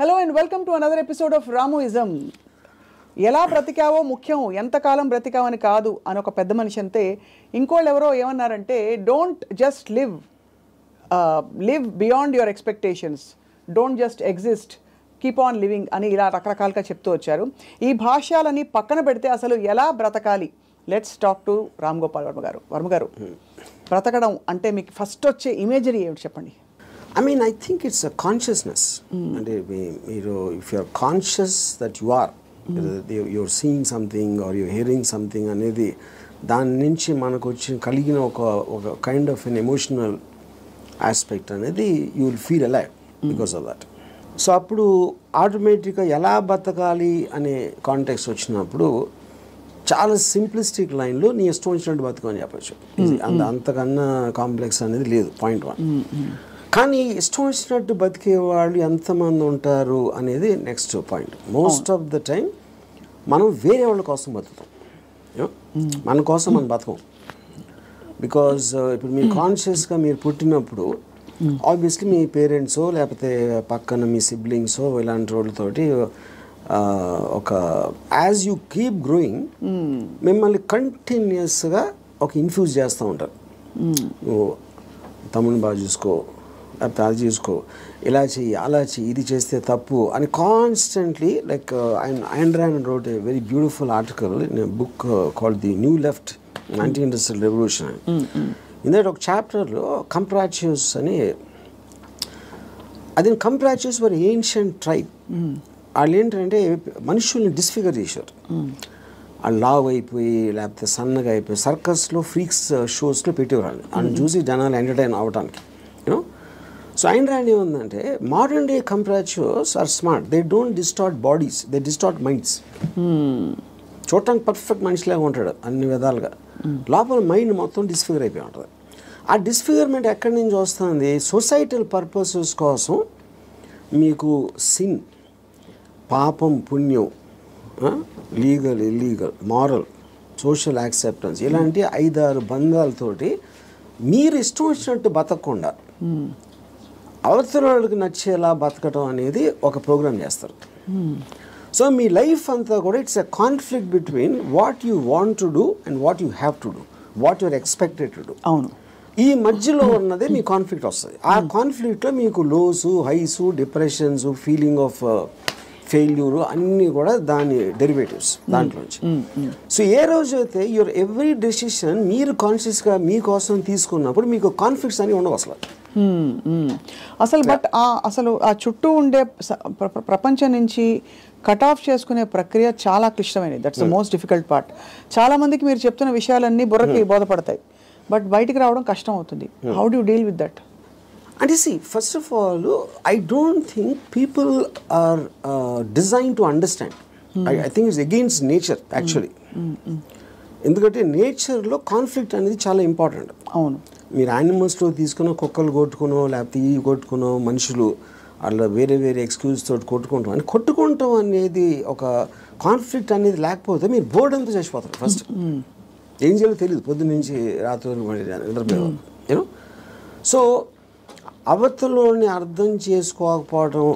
Hello and welcome to another episode of Ramoism. ఎలా బ్రతికావో ముఖ్యం, ఎంతకాలం బ్రతికావని కాదు అని ఒక పెద్ద మనిషి అంతే. ఇంకోళ్ళు ఎవరో ఏమన్నారంటే, don't just live beyond your expectations, don't just exist, keep on living అని ఇలా రకరకాలుగా చెప్తూ వచ్చారు. ఈ భాష్యాలని పక్కన పెడితే అసలు ఎలా బ్రతకాలి, let's talk to Ram Gopal Varma గారు. వర్మ గారు, బ్రతకడం అంటే మీకు ఫస్ట్ వచ్చే ఇమేజరీ ఏమిటి చెప్పండి? I mean, I think it's a consciousness. And if you're conscious that you are, you're seeing something or you're hearing something, అనేది దాని నుంచి మనకు వచ్చి కలిగిన ఒక kind of an emotional aspect అనేది you will feel alive because of that. So అప్పుడు ఆటోమేటిక్గా ఎలా బతకాలి అనే కాంటెక్స్ట్ వచ్చినప్పుడు చాలా సింప్లిస్టిక్ లైన్లో నీ ఇష్టం వచ్చినట్టు బతకమని చెప్పచ్చు. అంతకన్నా కాంప్లెక్స్ అనేది లేదు. పాయింట్ 1. కానీ ఇష్టం వచ్చినట్టు బతికే వాళ్ళు ఎంతమంది ఉంటారు అనేది next point. Most of the time మనం వేరే వాళ్ళ కోసం బతుకుతాం, మన కోసం మనం బతకం. బికాజ్ ఇప్పుడు మీరు కాన్షియస్గా మీరు పుట్టినప్పుడు ఆబ్వియస్లీ మీ పేరెంట్సో లేకపోతే పక్కన మీ సిబ్లింగ్సో ఇలాంటి వాళ్ళతోటి ఒక యాజ్ యూ కీప్ గ్రోయింగ్ మిమ్మల్ని కంటిన్యూస్గా ఒక ఇన్ఫ్యూజ్ చేస్తూ ఉంటారు. నువ్వు తమ్ముని బాగా చూసుకో, లేకపోతే అది చూసుకో, ఇలా చెయ్యి, అలా చెయ్యి, ఇది చేస్తే తప్పు అని constantly. Like Ayn Rand wrote a very beautiful article in a book called The New Left, Anti-Industrial Revolution. In that ఒక చాప్టర్లో కంప్రాచ్యూస్ అని, అది కంప్రాచ్యూస్ వర్ ఏన్షియంట్ ట్రైబ్. వాళ్ళు ఏంటంటే మనుషుల్ని డిస్ఫిగర్ చేశారు. వాళ్ళు లావ్ అయిపోయి లేకపోతే సన్నగా అయిపోయి సర్కస్లో ఫ్రీక్స్ షోస్లో పెట్టేవాళ్ళు. వాళ్ళని చూసి జనాలు ఎంటర్టైన్ అవ్వడానికి. యూనో, సో Ayn Rand ఏముందంటే, modern day comprachicos are smart, they don't distort bodies, they distort minds. చూడటానికి పర్ఫెక్ట్ మనిషిలాగా ఉంటాడు అన్ని విధాలుగా, లోపల మైండ్ మొత్తం డిస్ఫిగర్ అయిపోయి ఉంటుంది. ఆ డిస్ఫిగర్మెంట్ ఎక్కడి నుంచి వస్తుంది? సొసైటల్ పర్పసెస్ కోసం మీకు సిన్, పాపం, పుణ్యం, legal, illegal, moral, social acceptance, ఇలాంటి 5-6 బంధాలతోటి మీరు ఇష్టం వచ్చినట్టు బతకకుండా అవతల వాళ్ళకి నచ్చేలా బతకటం అనేది ఒక ప్రోగ్రామ్ చేస్తారు. సో మీ లైఫ్ అంతా కూడా it's a conflict between what you want to do and what you have to do, what you're expected to do. అవును, ఈ మధ్యలో ఉన్నదే మీ కాన్ఫ్లిక్ట్ వస్తుంది. ఆ కాన్ఫ్లిక్ట్లో మీకు lows, highs, depressions, feeling of failure అన్నీ కూడా దాని డెరివేటివ్స్ దాంట్లోంచి. సో ఏ రోజైతే యువర్ ఎవ్రీ డెసిషన్ మీరు కాన్షియస్గా మీకోసం తీసుకున్నప్పుడు మీకు కాన్ఫ్లిక్ట్స్ అని ఉండవు అసలు. అసలు బట్ అసలు ఆ చుట్టూ ఉండే ప్రపంచం నుంచి కట్ ఆఫ్ చేసుకునే ప్రక్రియ చాలా క్లిష్టమైనది. That's the most difficult part. చాలా మందికి మీరు చెప్తున్న విషయాలన్నీ బుర్రకి బోధపడతాయి, బట్ బయటికి రావడం కష్టం అవుతుంది. How do you deal with that? అంటే see, first of all, I don't think people are designed to understand. I think it's against nature actually. ఎందుకంటే నేచర్లో కాన్ఫ్లిక్ట్ అనేది చాలా ఇంపార్టెంట్. అవును, మీరు యానిమల్స్లో తీసుకున్న కుక్కలు కొట్టుకునో లేకపోతే ఇవి కొట్టుకునో మనుషులు అలా వేరే వేరే ఎక్స్క్యూజ్ తోటి కొట్టుకుంటాం అని కొట్టుకుంటాం అనేది ఒక కాన్ఫ్లిక్ట్ అనేది లేకపోతే మీరు బోర్డు అంతా చచ్చిపోతారు. ఫస్ట్ ఏం చేయాలో తెలియదు, పొద్దున్న నుంచి రాత్రి నిద్రపోయారు. యూనో, సో అవతలోని అర్థం చేసుకోకపోవడం,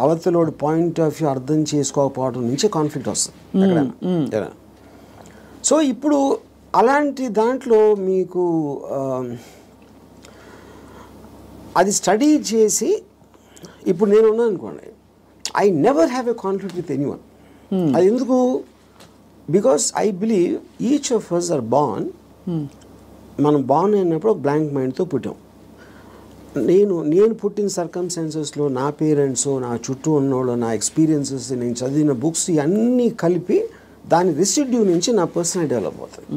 అవతలోడి పాయింట్ ఆఫ్ వ్యూ అర్థం చేసుకోకపోవడం నుంచే కాన్ఫ్లిక్ట్ వస్తుంది ఎక్కడైనా. సో ఇప్పుడు అలాంటి దాంట్లో మీకు అది స్టడీ చేసి ఇప్పుడు నేను ఉన్నాను అనుకోండి, I never have a conflict with anyone. అది ఎందుకు? Because I believe each of us are born. మనం బార్న్ అయినప్పుడు ఒక బ్లాంక్ మైండ్తో పుట్టాం. నేను పుట్టిన సర్కమ్స్టాన్సెస్లో నా పేరెంట్స్, నా చుట్టూ ఉన్నోళ్ళు, నా ఎక్స్పీరియన్సెస్, నేను చదివిన బుక్స్ ఇవన్నీ కలిపి దాని రెసిడ్యూ నుంచి నా పర్సనల్ డెవలప్ అవుతుంది.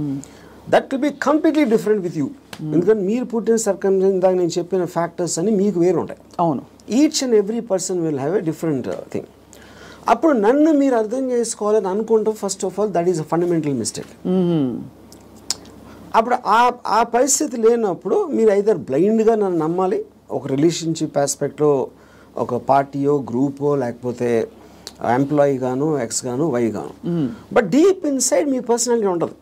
That will be completely different with you. ఎందుకంటే మీరు పుట్టిన సర్కమ్స్టాన్స్, దాకా నేను చెప్పిన ఫ్యాక్టర్స్ అన్ని మీకు వేరు ఉంటాయి. అవును, each and every person will have a different thing. అప్పుడు నన్ను మీరు అర్థం చేసుకోవాలని అనుకుంటాం. First of all that is a fundamental mistake. అప్పుడు ఆ పరిస్థితి లేనప్పుడు మీరు ఐదర్ బ్లైండ్గా నన్ను నమ్మాలి, ఒక రిలేషన్షిప్ ఆస్పెక్ట్లో ఒక పార్టీయో గ్రూపో లేకపోతే ఎంప్లాయీ గాను, ఎక్స్ గాను, వై గాను. But deep inside me personality ఉంటుంది.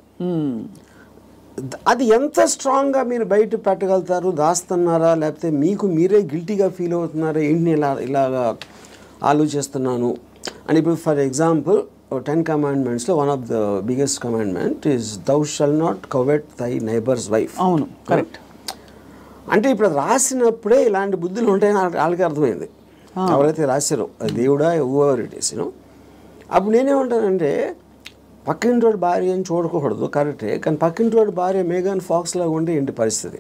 అది ఎంత స్ట్రాంగ్గా మీరు బయట పెట్టగలుగుతారు, దాస్తున్నారా లేకపోతే మీకు మీరే గిల్టీగా ఫీల్ అవుతున్నారా, ఏంటి ఇలాగా ఆలోచిస్తున్నాను. అండ్ ఇప్పుడు ఫర్ ఎగ్జాంపుల్ 10 commandments లో one of the biggest commandment is thou shalt not covet thy neighbour's wife. అవును, కరెక్ట్. అంటే ఇప్పుడు అది రాసినప్పుడే ఇలాంటి బుద్ధులు ఉంటాయని వాళ్ళకి అర్థమైంది, ఎవరైతే రాశారో దేవుడా ఎవర్ ఇట్ ఈస్ యూనో. అప్పుడు నేనేమంటానంటే పక్కింటోడి భార్య అని చూడకూడదు, కరెక్టే, కానీ పక్కింటోడి భార్య మేఘన్ ఫాక్స్ లాగా ఉంటే ఏంటి పరిస్థితి?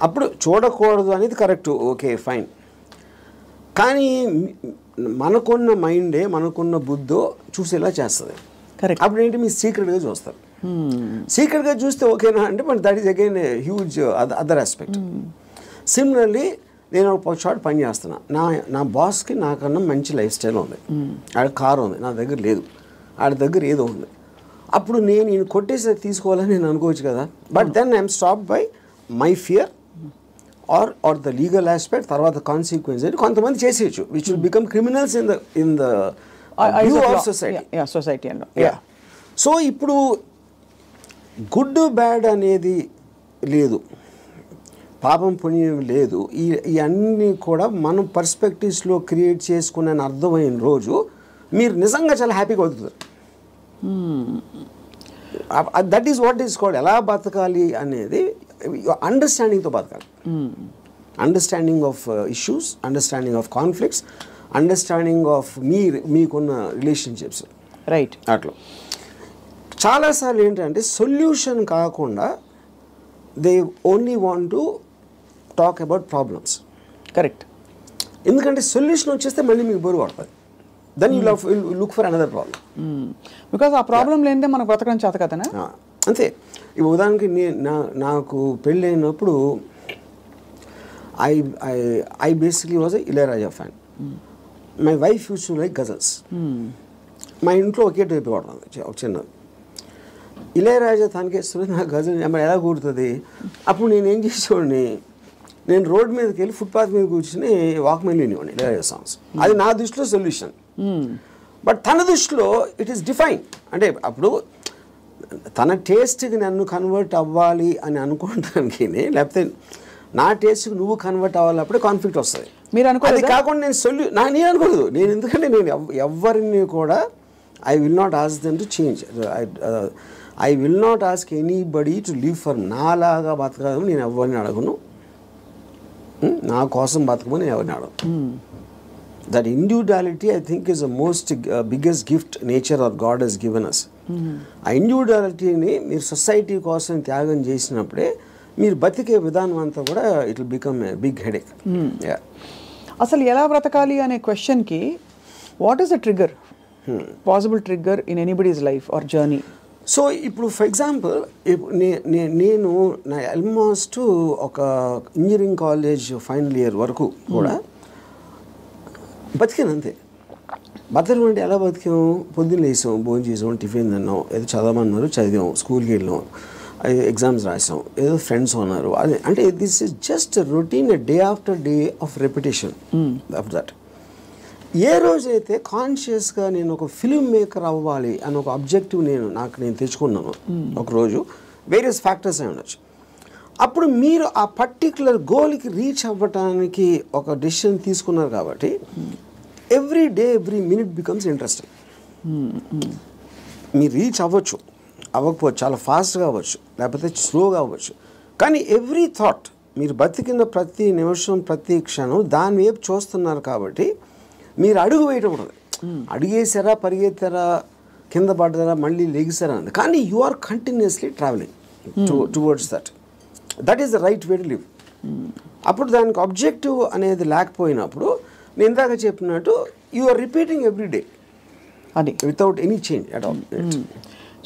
అప్పుడు చూడకూడదు అనేది కరెక్ట్, ఓకే ఫైన్. కానీ మనకున్న మైండే మనకున్న బుద్ధో చూసేలా చేస్తుంది. అప్పుడు ఏంటి మీరు సీక్రెట్గా చూస్తారు. సీక్రెట్గా చూస్తే ఓకేనా అంటే మరి that is again huge other aspect. Similarly నేను ఒక చోట పని చేస్తున్నా, నా బాస్కి నాకన్నా మంచి లైఫ్ స్టైల్ ఉంది, ఆడ కారు ఉంది, నా దగ్గర లేదు, ఆడ దగ్గర ఏదో ఉంది. అప్పుడు నేను ఈయన కొట్టేసి తీసుకోవాలని నేను అనుకోవచ్చు కదా. But then I'm stop by my fear or the legal aspect, తర్వాత కాన్సిక్వెన్స్ అని కొంతమంది చేసేయచ్చు, which will become criminals in the view of society. So ఇప్పుడు గుడ్ బ్యాడ్ అనేది లేదు, పాపం పుణ్యం లేదు, ఇవన్నీ కూడా మనం పర్స్పెక్టివ్స్లో క్రియేట్ చేసుకునే అర్థమైన రోజు మీరు నిజంగా చాలా హ్యాపీగా అవుతుంది. That is what is called ఎలా బతకాలి అనేది అండర్స్టాండింగ్తో బతకాలి. Understanding of issues, understanding of conflicts, understanding of మీకున్న రిలేషన్షిప్స్, రైట్. అట్లా చాలాసార్లు ఏంటంటే సొల్యూషన్ కాకుండా they only want to talk about problems. Correct. ఎందుకంటే సొల్యూషన్ వచ్చేస్తే మళ్ళీ మీకు బరువు పడుతుంది. Then you look for another problem. Because ఆ ప్రాబ్లం లేనిదే మనకు బతకడం చేత కదనా. అంతే. ఇప్పుడు ఉదాహరణకి నాకు పెళ్ళి అయినప్పుడు I basically was a Ilaiyaraaja fan. My wife use to like ghazals. మా ఇంట్లో ఒకే టైప్ పడుతుంది ఒక చిన్నది. ఇళయరాజా తనకేస్తుంది, నాకు గజల్ ఎలా కూడుతుంది. అప్పుడు నేనేం చేసేవాడిని, నేను రోడ్ మీదకి వెళ్ళి ఫుట్పాత్ మీద కూర్చుని వాక్మెన్ వినేవాడిని ఇళయరాజా సాంగ్స్. అది నా దృష్టిలో సొల్యూషన్. బట్ తన దృష్టిలో ఇట్ ఈస్ డిఫైన్. అంటే అప్పుడు తన టేస్ట్కి నన్ను కన్వర్ట్ అవ్వాలి అని అనుకోవడానికి, లేకపోతే నా టేస్ట్కి నువ్వు కన్వర్ట్ అవ్వాలి, అప్పుడే కాన్ఫ్లిక్ట్ వస్తుంది. మీరు అనుకోలేదు. అది కాకుండా నేను అనుకోలేదు. నేను ఎందుకంటే నేను ఎవరిని కూడా I will not ask them to change. I will not ask anybody to live for నాలాగా బతకడం నేను ఎవరిని అడగను, నా కోసం బతకమని నేను ఎవరిని అడగను. That individuality I think is the most biggest gift nature or god he's given us. ఆ ఇండివిజువాలిటీని మీరు సొసైటీ కోసం త్యాగం చేసినప్పుడే మీరు బతికే విధానం అంతా కూడా it will become a big headache. అసలు ఎలా బ్రతకాలి అనే క్వశ్చన్కి what is the trigger, possible trigger in anybody's life or journey? So ఇప్పుడు ఫర్ ఎగ్జాంపుల్ నేను నా ఆల్మోస్ట్ ఒక ఇంజనీరింగ్ కాలేజ్ ఫైనల్ ఇయర్ వరకు కూడా బతికాను అంతే. బతకడం అంటే ఎలా బతికాము, పొద్దున్న లేసాం, భోజనం చేసాం, టిఫిన్ తిన్నాం, ఏదో చదవమన్నారు చదివాం, స్కూల్కి వెళ్ళాం, ఎగ్జామ్స్ రాసాం, ఏదో ఫ్రెండ్స్ ఉన్నారు. అదే అంటే this is just routine, day after day of repetition of that. ఏ రోజైతే కాన్షియస్గా నేను ఒక ఫిల్మ్ మేకర్ అవ్వాలి అని ఒక ఆబ్జెక్టివ్ నేను తెచ్చుకున్నాను ఒకరోజు, వేరియస్ ఫ్యాక్టర్స్ అయి ఉండొచ్చు, అప్పుడు మీరు ఆ పర్టిక్యులర్ గోల్కి రీచ్ అవ్వటానికి ఒక డెసిషన్ తీసుకున్నారు కాబట్టి every day every minute becomes interesting. మీరు రీచ్ అవ్వకపోవచ్చు, చాలా ఫాస్ట్గా అవ్వచ్చు, లేకపోతే స్లోగా అవ్వచ్చు, కానీ ఎవ్రీ థాట్, మీరు బతికిన ప్రతి నిమిషం ప్రతి క్షణం దాని వైపు చూస్తున్నారు కాబట్టి మీరు అడుగు వేయటం ఉంటుంది. అడిగేసారా, పరిగెత్తారా, కింద పడ్డారా, మళ్ళీ లెగిసారా అన్నది, కానీ you are continuously travelling towards that is the right way to live. అప్పుడు దానికి ఆబ్జెక్టివ్ అనేది లేకపోయినప్పుడు నేను ఇందాక చెప్పినట్టు you are repeating every day అది without any change at all.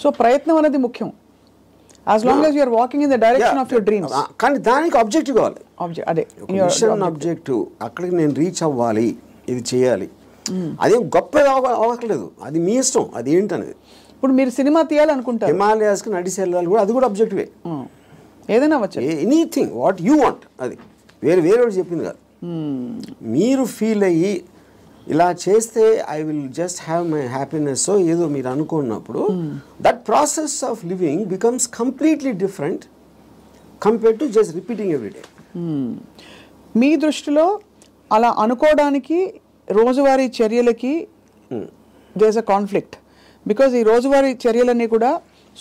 So ప్రయత్నం అనేది ముఖ్యం, as long as you are walking in the direction of your dreams. కానీ దానికి ఆబ్జెక్టివ్ కావాలి. అదే మిషన్ ఆబ్జెక్టివ్, అక్కడికి నేను రీచ్ అవ్వాలి, ఇది చేయాలి. అదేం గొప్పగా అవ్వట్లేదు, అది మీ ఇష్టం, అది ఏంటనేది. ఇప్పుడు మీరు సినిమా తీయాలనుకుంటారు, హిమాలయాస్కి నడిచి వెళ్ళాలి కూడా, అది కూడా ఆబ్జెక్టివే. ఏదైనా అవ్వచ్చు, ఎనీథింగ్ వాట్ యూ వాంట్, అది వేరే చెప్పింది కాదు. మీరు ఫీల్ అయ్యి ఇలా చేస్తే I will just have my happiness ఏదో మీరు అనుకున్నప్పుడు that process of living becomes completely different compared to just repeating every day. మీ దృష్టిలో అలా అనుకోవడానికి రోజువారీ చర్యలకి దేర్ అ కాన్ఫ్లిక్ట్. బికాజ్ ఈ రోజువారీ చర్యలన్నీ కూడా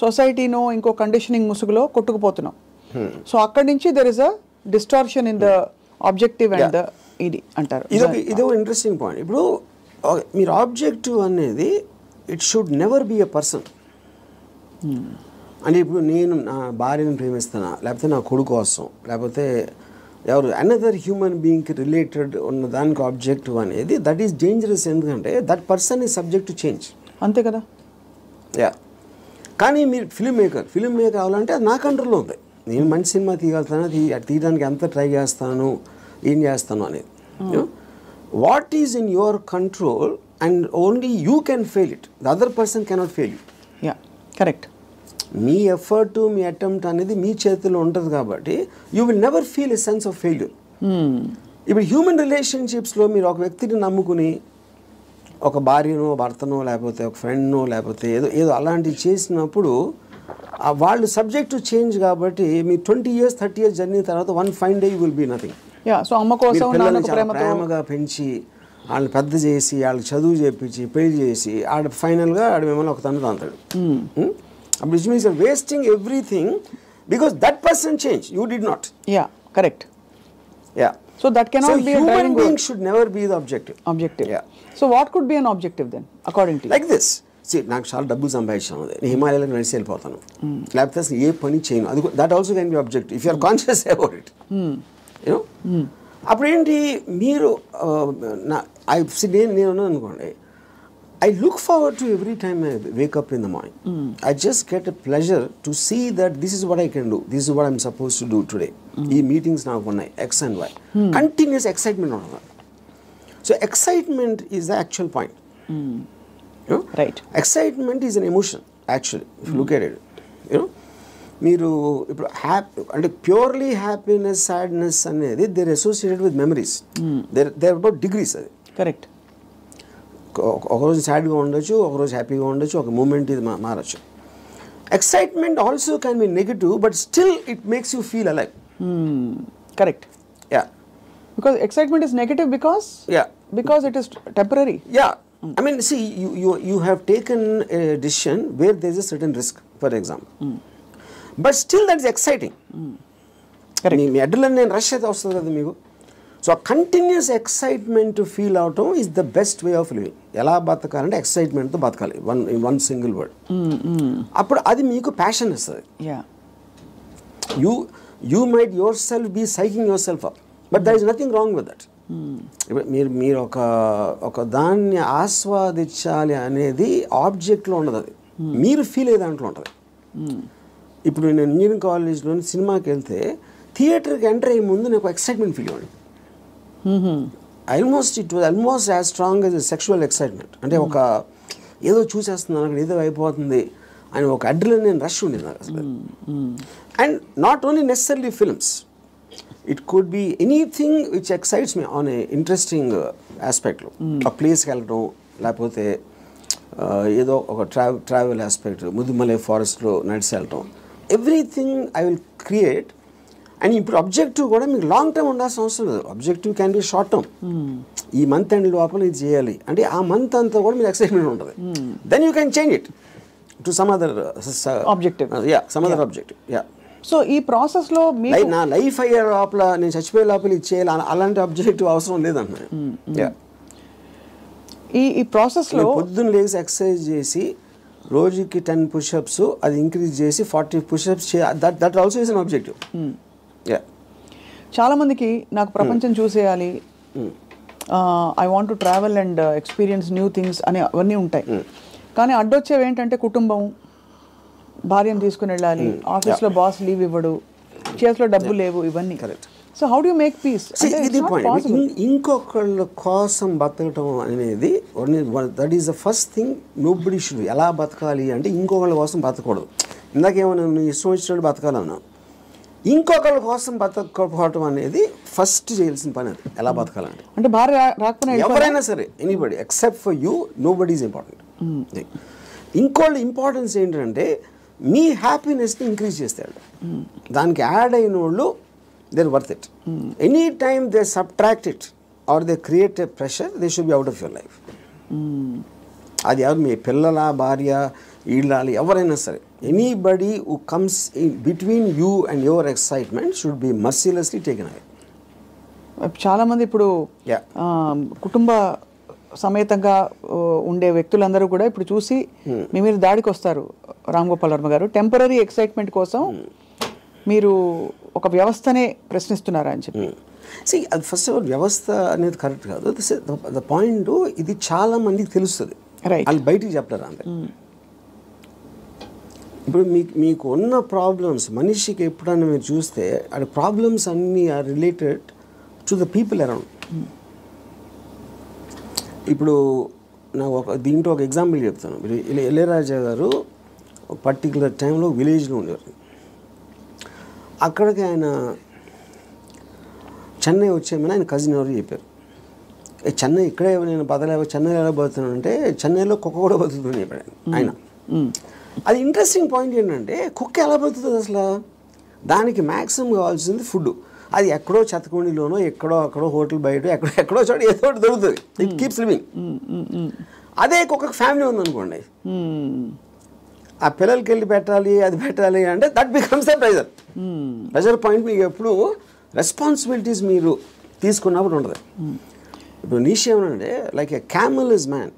సొసైటీనో ఇంకో కండిషనింగ్ ముసుగులో కొట్టుకుపోతున్నాం. సో అక్కడి నుంచి there is a distortion in the objective and the ఇది అంటారు. ఇదో ఇంట్రెస్టింగ్ పాయింట్. ఇప్పుడు మీరు ఆబ్జెక్టివ్ అనేది it should never be a person. అంటే ఇప్పుడు నేను నా భార్యను ప్రేమిస్తానా, లేకపోతే నా కొడుకు కోసం, లేకపోతే ఎవరు అనదర్ హ్యూమన్ బీయింగ్కి రిలేటెడ్ ఉన్న దానికి ఆబ్జెక్టివ్ అనేది దట్ ఈస్ డేంజరస్. ఎందుకంటే that person is subject to change. అంతే కదా. యా, కానీ మీరు ఫిల్మ్ మేకర్ అవ్వాలంటే అది నా కంట్రోల్లో ఉంది. నేను మంచి సినిమా తీయగలుగుతాను, తీయడానికి ఎంత ట్రై చేస్తాను, ఏం చేస్తాను అనేది. What is in your control and only you can fail it, the other person cannot fail you. Yeah, correct. Me effort, me attempt అనేది మీ చేతిలో ఉంటుంది కాబట్టి you will never feel a sense of failure. ఇప్పుడు human రిలేషన్షిప్స్లో మీరు ఒక వ్యక్తిని నమ్ముకుని ఒక భార్యనో భర్తనో లేకపోతే ఒక ఫ్రెండ్నో లేకపోతే ఏదో అలాంటివి చేసినప్పుడు వాళ్ళు సబ్జెక్ట్ టు చేంజ్. కాబట్టి మీ 20 years 30 years జర్నీ తర్వాత one fine day you will be nothing. So అమ్మ కోసం ప్రేమగా పెంచి వాళ్ళని పెద్ద చేసి వాళ్ళకి చదువు చేపించి పెళ్లి చేసి ఫైనల్గా మిమ్మల్ని ఒక తను తాంతాడు. Which means you're wasting everything because that person changed, you did not. Yeah, correct. Yeah. So that cannot be a driving human being should never be the objective. Yeah. So what could be an objective then, according to you? Like this. See, నాకు చాలా డబ్బులు సంపాదించాను, నేను హిమాలయాలకు నడిచి వెళ్ళిపోతాను, లేకపోతే అసలు ఏ పని చేయను, అది that also can be objective if you are conscious about it. You know అప్పుడు ఏంటి మీరు నేను అనుకోండి, I look forward to every time I wake up in the morning. I just get a pleasure to see that this is what I can do. This is what I'm supposed to do today. These meetings now ఉన్నాయి X and Y. Continuous excitement on that. So excitement is the actual point. You know? Right. Excitement is an emotion actually. If you look at it, you know, మీరు ఇప్పుడు అంటే purely happiness sadness అనేది they're associated with memories. They're about degrees. అది correct. ఒకరోజు సాడ్గా ఉండొచ్చు, ఒకరోజు హ్యాపీగా ఉండొచ్చు, ఒక మూమెంట్ ఇది మారచ్చు. Excitement also can be negative but still it makes you feel alive. Correct. Yeah, because excitement is negative because it is temporary. Yeah, I mean, see, you have taken a decision where there is a certain risk, for example. But still that is exciting. Correct. Me adrenaline rush అయితే వస్తుంది కదా మీకు. So continuous excitement feel అవటం is the best way of living. ఎలా బతకాలంటే ఎక్సైట్మెంట్తో బతకాలి, one single word. అప్పుడు అది మీకు ప్యాషన్ ఇస్తుంది. You might yourself be psyching yourself up, but there is nothing wrong with that. మీరు ఒక దాన్ని ఆస్వాదించాలి అనేది ఆబ్జెక్ట్లో ఉండదు, అది మీరు ఫీల్ అయ్యే దాంట్లో ఉంటుంది. ఇప్పుడు నేను ఇంజనీరింగ్ కాలేజ్లో సినిమాకి వెళ్తే థియేటర్కి ఎంటర్ అయ్యే ముందు నాకు ఎక్సైట్మెంట్ ఫీల్ అవ్వండి. It was almost as strong as a sexual excitement. అంటే ఒక ఏదో చూసేస్తున్నాను, అక్కడ ఏదో అయిపోతుంది అని ఒక అడ్రినలిన్ రష్ ఉండేది నాకు అసలు. And not only necessary films, it could be anything which excites me on a interesting ఆస్పెక్ట్లో. ఒక ప్లేస్కి వెళ్ళడం, లేకపోతే ఏదో ఒక ట్రావెల్ ఆస్పెక్ట్, ముదుమలై ఫారెస్ట్లో నడిచి వెళ్ళటం, everything I will create. And ఇప్పుడు అబ్జెక్టివ్ కూడా మీకు లాంగ్ టర్మ్ ఉండాల్సిన అవసరం లేదు. Objective can be short term. ఈ మంత్ ఎండ్ లోపల ఇది చేయాలి అంటే ఆ మంత్ అంతా కూడా మీకు ఎక్సైట్మెంట్ ఉంటుంది. Then you can change it to some other objective. Some other objective. So ఈ ప్రాసెస్లో నా లైఫ్ అయ్యే లోపల, నేను చచ్చిపోయే లోపల ఇది చేయాలి, అలాంటి అబ్జెక్టివ్ అవసరం లేదన్న. ఈ ప్రాసెస్లో పొద్దున్న లేచి ఎక్సర్సైజ్ చేసి రోజుకి 10 push-ups అది ఇంక్రీజ్ చేసి 40 push-ups that also is an objective. చాలా మందికి నాకు ప్రపంచం చూసేయాలి, I want to travel and experience new things అని అవన్నీ ఉంటాయి. కానీ అడ్డొచ్చేవి ఏంటంటే కుటుంబం, భార్యను తీసుకుని వెళ్ళాలి, ఆఫీస్లో బాస్ లీవ్ ఇవ్వడు, చేతిలో డబ్బు లేవు, ఇవన్నీ. So how do you make peace? ఇంకొకళ్ళ కోసం బతకటం అనేది that is the first thing nobody should. ఎలా బతకాలి అంటే ఇంకొకళ్ళ కోసం బతకూడదు. ఇందాకేమన్నా నువ్వు ఇష్టం వచ్చినట్టు బతకాలన్నా, ఇంకొకళ్ళ కోసం బతకపోవటం అనేది ఫస్ట్ చేయాల్సిన పని. అది ఎలా బతకాలంటే, అంటే భార్య రాకపోయినా ఎవరైనా సరే, anybody except for you, nobody is important. ఇంకోళ్ళ ఇంపార్టెన్స్ ఏంటంటే మీ హ్యాపీనెస్ని ఇంక్రీజ్ చేస్తాడు. దానికి యాడ్ అయిన వాళ్ళు they're worth it. Any time they subtract it, or they create a pressure, they should be out of your life. అది ఎవరు, మీ పిల్లల, భార్య, ఇళ్ళాలి, ఎవరైనా సరే, anybody who comes in between you and your excitement should be mercilessly taken away. చాలామంది ఇప్పుడు కుటుంబ సమేతంగా ఉండే వ్యక్తులందరూ కూడా ఇప్పుడు చూసి మీ మీద దాడికి వస్తారు. రామ్ గోపాల్ వర్మ గారు, టెంపరీ ఎక్సైట్మెంట్ కోసం మీరు ఒక వ్యవస్థనే ప్రశ్నిస్తున్నారా అని చెప్పి. అది ఫస్ట్ ఆఫ్ ఆల్ వ్యవస్థ అనేది కరెక్ట్ కాదు. ద పాయింట్, ఇది చాలా మందికి తెలుస్తుంది, వాళ్ళు బయటికి చెప్తారు అంతే. ఇప్పుడు మీకు ఉన్న ప్రాబ్లమ్స్, మనిషికి ఎప్పుడన్నా మీరు చూస్తే అది ప్రాబ్లమ్స్ అన్నీ are related to the people around. ఇప్పుడు నాకు దీంట్లో ఒక ఎగ్జాంపుల్ చెప్తాను. ఇళయరాజా గారు పర్టికులర్ టైంలో విలేజ్లో ఉండేవారు. అక్కడికి ఆయన చెన్నై వచ్చేమని ఆయన కజిన్ ఎవరు చెప్పారు, చెన్నై ఇక్కడే నేను బతలేవో, చెన్నైలో ఎలా బతుకుతున్నాను అంటే చెన్నైలో కుక్క కూడా బతుకుతుందని చెప్పాడు ఆయన. అది ఇంట్రెస్టింగ్ పాయింట్ ఏంటంటే, కుక్క ఎలా బతుకుతుంది అసలు? దానికి మ్యాక్సిమం కావాల్సింది ఫుడ్. అది ఎక్కడో చెత్తకుండీలోనో, ఎక్కడో అక్కడో హోటల్ బయట ఎక్కడో చోట ఏదో ఒకటి దొరుకుతుంది. It keeps living. అదే కుక్కకు ఫ్యామిలీ ఉందనుకోండి, ఆ పిల్లలకి వెళ్ళి పెట్టాలి, అది పెట్టాలి అంటే that becomes the pressure. Pressure point మీకు ఎప్పుడు రెస్పాన్సిబిలిటీస్ మీరు తీసుకున్నప్పుడు ఉండదు. ఇప్పుడు నీషే ఏమనంటే, like a camel is man,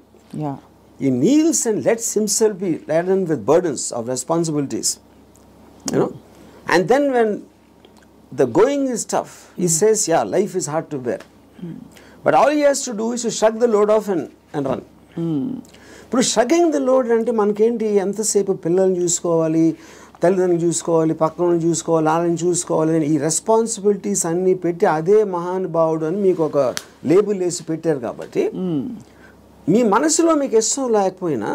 he kneels and lets himself be laden with burdens of responsibilities, you know, and then when the going is tough, he says, yeah, life is hard to bear, but all he has to do is to shrug the load off and run. ఇప్పుడు షగ్గింగ్ the load అంటే మనకేంటి, ఎంతసేపు పిల్లల్ని చూసుకోవాలి, తల్లిదండ్రులు చూసుకోవాలి, పక్కన చూసుకోవాలి, వాళ్ళని చూసుకోవాలి అని ఈ రెస్పాన్సిబిలిటీస్ అన్నీ పెట్టి అదే మహానుభావుడు అని మీకు ఒక లేబుల్ వేసి పెట్టారు. కాబట్టి మీ మనసులో మీకు ఇష్టం లేకపోయినా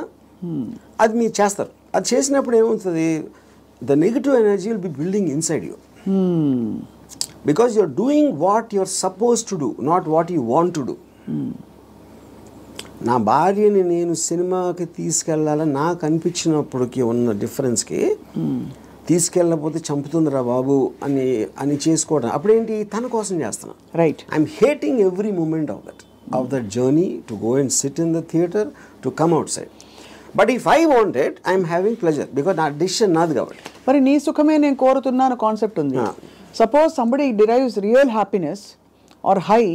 అది మీరు చేస్తారు. అది చేసినప్పుడు ఏమవుతుంది, the negative energy will be building inside you, because you're doing what you're suppose to do, not what you want to do. నా భార్యని నేను సినిమాకి తీసుకెళ్ళాలని నాకు అనిపించినప్పటికి ఉన్న డిఫరెన్స్కి, తీసుకెళ్ళకపోతే చంపుతుందిరా బాబు అని చేసుకోవడం అప్పుడేంటి, తన కోసం చేస్తున్నా. Right, I'm hating every moment of that journey to go and sit in the theater, to come outside. But if I want it, I am having pleasure because నా decision నాది కాబట్టి. మరి నీ సుఖమే నేను కోరుతున్నాను కాన్సెప్ట్ ఉంది. Suppose somebody derives real happiness or high